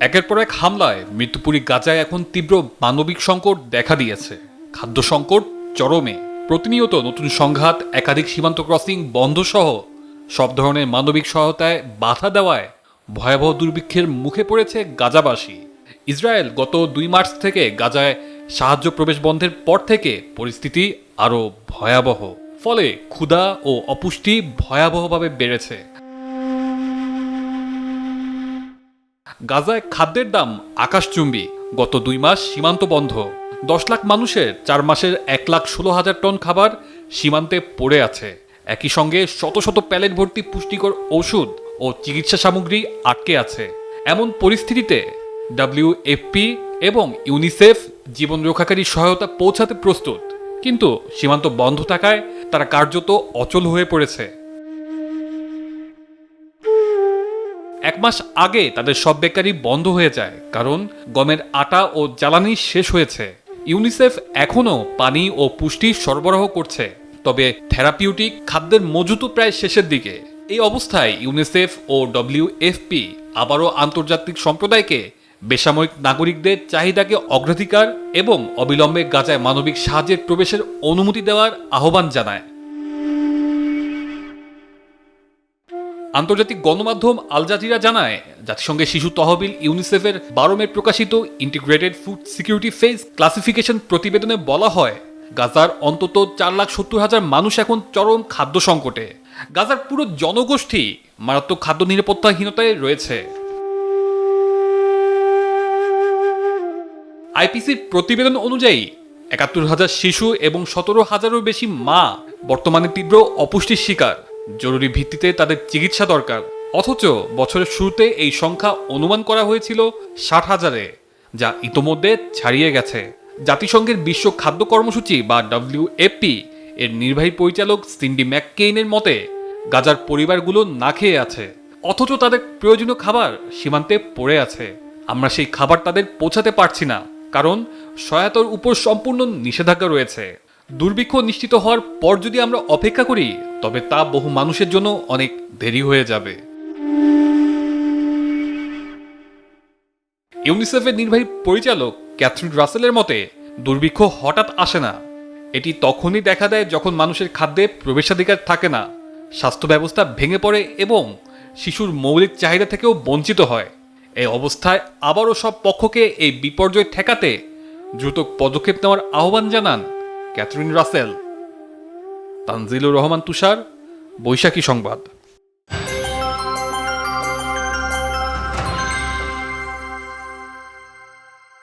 একের পর এক হামলায় মৃত্যুপুরী গাজায় এখন তীব্র মানবিক সংকট দেখা দিয়েছে। খাদ্য সংকট চরমে, প্রতিনিয়ত নতুন সংঘাত, একাধিক সীমান্ত ক্রসিং বন্ধ সহ সব ধরনের মানবিক সহায়তায় বাধা দেওয়ায় ভয়াবহ দুর্ভিক্ষের মুখে পড়েছে গাজাবাসী। ইসরায়েল গত 2 মার্চ থেকে গাজায় সাহায্য প্রবেশ বন্ধের পর থেকে পরিস্থিতি আরও ভয়াবহ। ফলে ক্ষুধা ও অপুষ্টি ভয়াবহভাবে বেড়েছে। গাজায় খাদ্যের দাম আকাশচুম্বী। গত 2 মাস সীমান্ত বন্ধ। 10 লাখ মানুষের 4 মাসের 1,16,000 টন খাবার সীমান্তে পড়ে আছে। একই সঙ্গে শত শত প্যালেট ভর্তি পুষ্টিকর ওষুধ ও চিকিৎসা সামগ্রী আটকে আছে। এমন পরিস্থিতিতে WFP এবং ইউনিসেফ জীবন রক্ষাকারী সহায়তা পৌঁছাতে প্রস্তুত, কিন্তু সীমান্ত বন্ধ থাকায় তারা কার্যত অচল হয়ে পড়েছে। 1 মাস আগে তাদের সব বেকারি বন্ধ হয়ে যায়, কারণ গমের আটা ও জ্বালানি শেষ হয়েছে। ইউনিসেফ এখনও পানি ও পুষ্টি সরবরাহ করছে, তবে থেরাপিউটিক খাদ্যের মজুতও প্রায় শেষের দিকে। এই অবস্থায় ইউনিসেফ ও WFP আবারও আন্তর্জাতিক সম্প্রদায়কে বেসামরিক নাগরিকদের চাহিদাকে অগ্রাধিকার এবং অবিলম্বে গাজায় মানবিক সাহায্যের প্রবেশের অনুমতি দেওয়ার আহ্বান জানায়। আন্তর্জাতিক গণমাধ্যম আল জাজিরা জানায়, জাতিসংঘের শিশু তহবিল ইউনিসেফের 12 মে প্রকাশিত integrated food security phase classification প্রতিবেদনে বলা হয়, গাজার অন্তত 4,70,000 মানুষ এখন চরম খাদ্য সংকটে। গাজার পুরো জনগোষ্ঠী মারাত্মক খাদ্য নিরাপত্তাহীনতায় রয়েছে। আইপিসির প্রতিবেদন অনুযায়ী 71,000 শিশু এবং 17,000-এরও বেশি মা বর্তমানে তীব্র অপুষ্টির শিকার। জরুরি ভিত্তিতে তাদের চিকিৎসা দরকার। অথচ বছরের শুরুতে এই সংখ্যা অনুমান করা হয়েছিল 60,000-এ, যা ইতোমধ্যে ছাড়িয়ে গেছে। জাতিসংঘের বিশ্ব খাদ্য কর্মসূচি বা WFP এর নির্বাহী পরিচালক সিন্ডি ম্যাককেইনের মতে, গাজার পরিবারগুলো না খেয়ে আছে, অথচ তাদের প্রয়োজনীয় খাবার সীমান্তে পড়ে আছে। আমরা সেই খাবার তাদের পৌঁছাতে পারছি না, কারণ সহায়তার উপর সম্পূর্ণ নিষেধাজ্ঞা রয়েছে। দুর্ভিক্ষ নিশ্চিত হওয়ার পর যদি আমরা অপেক্ষা করি, তবে তা বহু মানুষের জন্য অনেক দেরি হয়ে যাবে। ইউনিসেফের নির্বাহী পরিচালক ক্যাথরিন রাসেলের মতে, দুর্ভিক্ষ হঠাৎ আসে না। এটি তখনই দেখা দেয় যখন মানুষের খাদ্যে প্রবেশাধিকার থাকে না, স্বাস্থ্য ব্যবস্থা ভেঙে পড়ে এবং শিশুর মৌলিক চাহিদা থেকেও বঞ্চিত হয়। এই অবস্থায় আবারও সব পক্ষকে এই বিপর্যয় ঠেকাতে দ্রুত পদক্ষেপ নেওয়ার আহ্বান জানান ক্যাথরিন রাসেল। তানজিলুর রহমান তুষার, বৈশাখী সংবাদ।